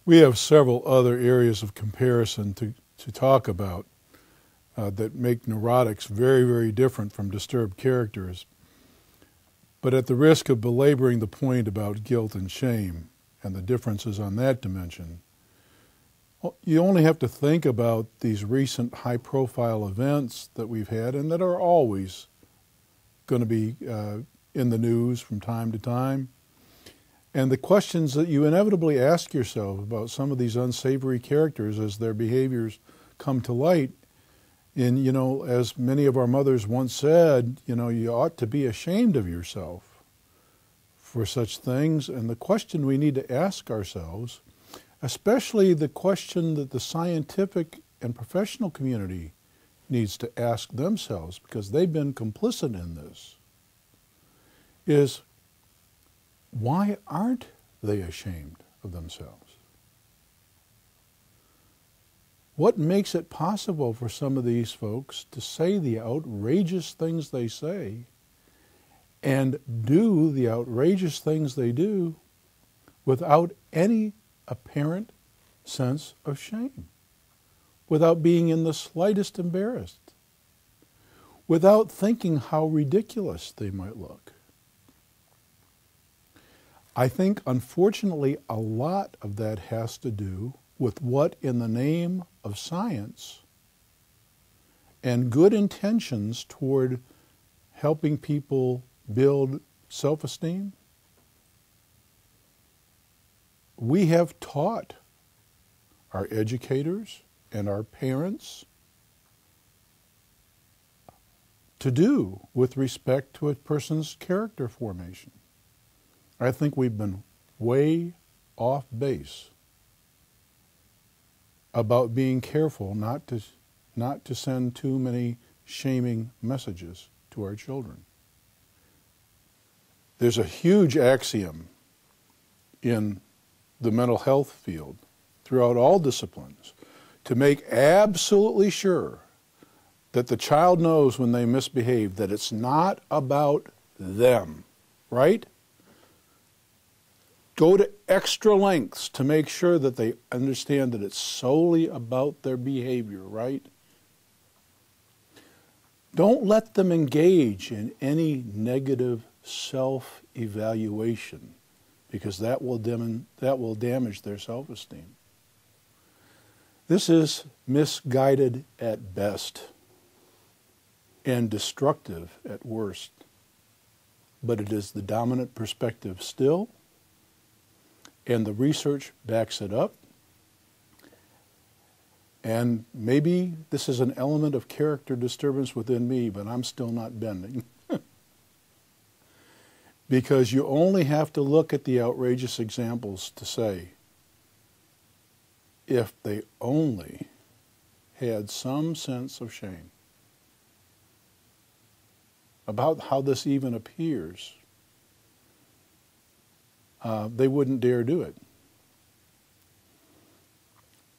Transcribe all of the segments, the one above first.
We have several other areas of comparison to talk about that make neurotics very, very different from disturbed characters. But at the risk of belaboring the point about guilt and shame and the differences on that dimension, you only have to think about these recent high-profile events that we've had and that are always going to be in the news from time to time. And the questions that you inevitably ask yourself about some of these unsavory characters as their behaviors come to light. And, as many of our mothers once said, you ought to be ashamed of yourself for such things. And the question we need to ask ourselves, especially the question that the scientific and professional community needs to ask themselves, because they've been complicit in this, is why aren't they ashamed of themselves? What makes it possible for some of these folks to say the outrageous things they say and do the outrageous things they do without any apparent sense of shame, without being in the slightest embarrassed, without thinking how ridiculous they might look? I think, unfortunately, a lot of that has to do with what, in the name of science and good intentions toward helping people build self-esteem, we have taught our educators and our parents to do with respect to a person's character formation. I think we've been way off base about being careful not to send too many shaming messages to our children. There's a huge axiom in the mental health field throughout all disciplines to make absolutely sure that the child knows when they misbehave that it's not about them, right? Go to extra lengths to make sure that they understand that it's solely about their behavior, right? Don't let them engage in any negative self-evaluation, because that will damage their self-esteem. This is misguided at best and destructive at worst, but it is the dominant perspective still. And the research backs it up. And maybe this is an element of character disturbance within me, but I'm still not bending. Because you only have to look at the outrageous examples to say, if they only had some sense of shame about how this even appears, they wouldn't dare do it.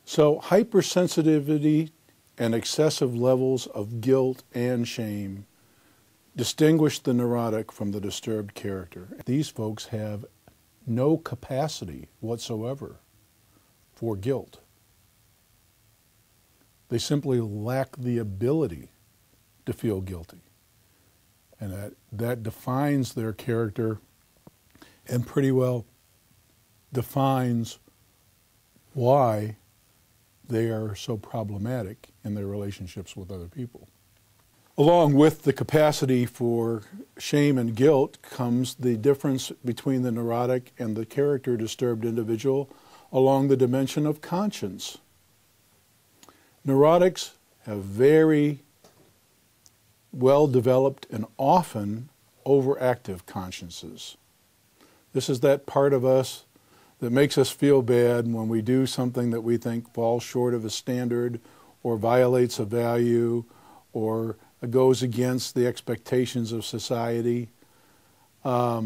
So hypersensitivity and excessive levels of guilt and shame distinguish the neurotic from the disturbed character. These folks have no capacity whatsoever for guilt. They simply lack the ability to feel guilty. And that defines their character and pretty well defines why they are so problematic in their relationships with other people. Along with the capacity for shame and guilt comes the difference between the neurotic and the character disturbed individual along the dimension of conscience. Neurotics have very well-developed and often overactive consciences. This is that part of us that makes us feel bad when we do something that we think falls short of a standard or violates a value or goes against the expectations of society. I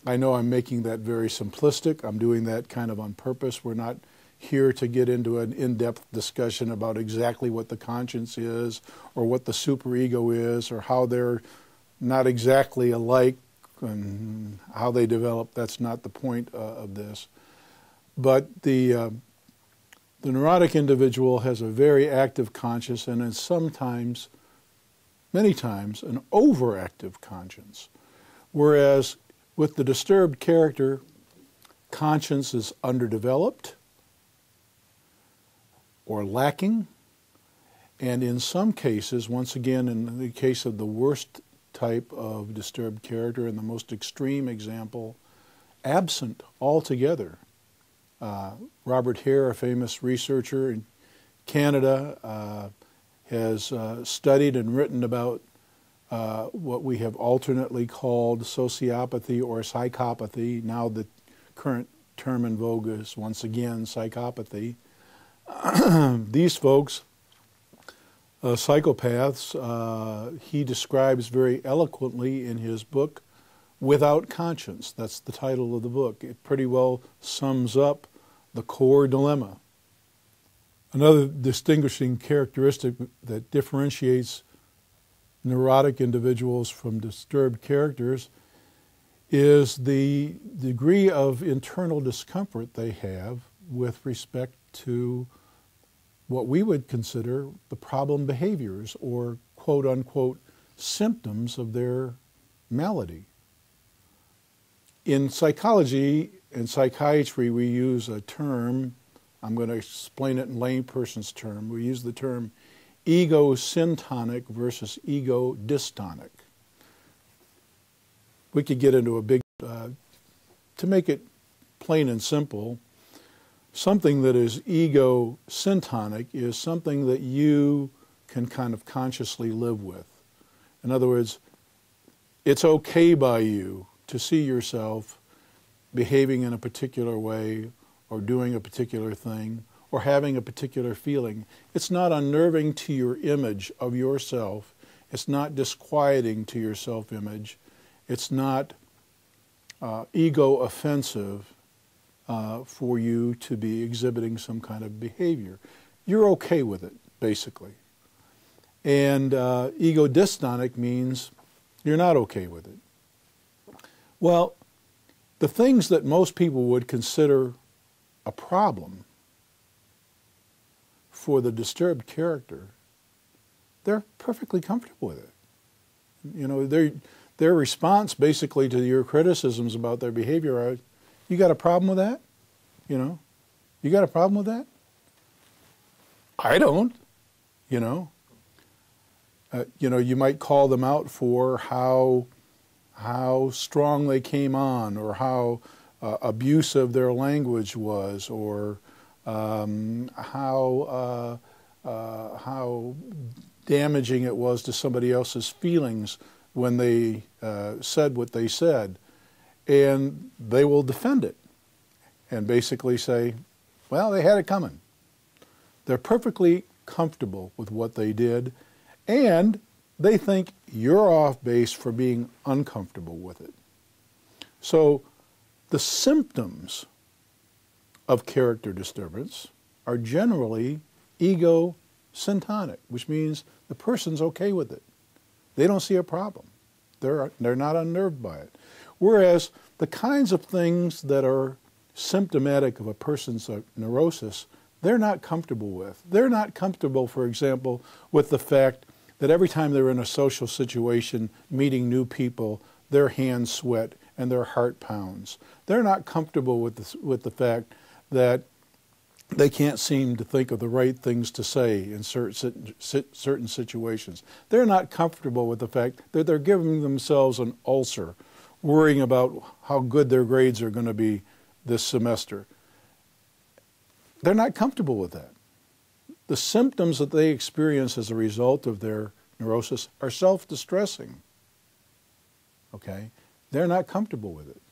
know I'm making that very simplistic. I'm doing that kind of on purpose. We're not here to get into an in-depth discussion about exactly what the conscience is or what the superego is or how they're not exactly alike and how they develop. That's not the point of this. But the The neurotic individual has a very active conscience and is sometimes, many times, an overactive conscience. Whereas with the disturbed character, conscience is underdeveloped or lacking, and in some cases, once again, in the case of the worst type of disturbed character and the most extreme example, absent altogether. Robert Hare, a famous researcher in Canada, has studied and written about what we have alternately called sociopathy or psychopathy. Now the current term in vogue is once again psychopathy. These folks, psychopaths, he describes very eloquently in his book, Without Conscience. That's the title of the book. It pretty well sums up the core dilemma. Another distinguishing characteristic that differentiates neurotic individuals from disturbed characters is the degree of internal discomfort they have with respect to what we would consider the problem behaviors or quote-unquote symptoms of their malady. In psychology and psychiatry, we use a term, I'm going to explain it in layperson's term, we use the term ego-syntonic versus ego-dystonic. We could get into a big, to make it plain and simple, something that is ego-syntonic is something that you can kind of consciously live with. In other words, it's okay by you to see yourself behaving in a particular way or doing a particular thing or having a particular feeling. It's not unnerving to your image of yourself. It's not disquieting to your self-image. It's not ego-offensive for you to be exhibiting some kind of behavior. You're okay with it, basically. And ego-dystonic means you're not okay with it. Well, the things that most people would consider a problem for the disturbed character, they're perfectly comfortable with it. You know, their response basically to your criticisms about their behavior are, you got a problem with that? You know, you got a problem with that? I don't, you know. You might call them out for how strong they came on, or how abusive their language was, or how damaging it was to somebody else's feelings when they said what they said. And they will defend it and basically say, well, they had it coming. They're perfectly comfortable with what they did, and they think you're off base for being uncomfortable with it. So the symptoms of character disturbance are generally ego-syntonic, which means the person's okay with it. They don't see a problem. They're not unnerved by it. Whereas the kinds of things that are symptomatic of a person's neurosis, they're not comfortable with. They're not comfortable, for example, with the fact that every time they're in a social situation, meeting new people, their hands sweat and their heart pounds. They're not comfortable with the fact that they can't seem to think of the right things to say in certain situations. They're not comfortable with the fact that they're giving themselves an ulcer, worrying about how good their grades are going to be this semester. They're not comfortable with that. The symptoms that they experience as a result of their neurosis are self-distressing. Okay? They're not comfortable with it.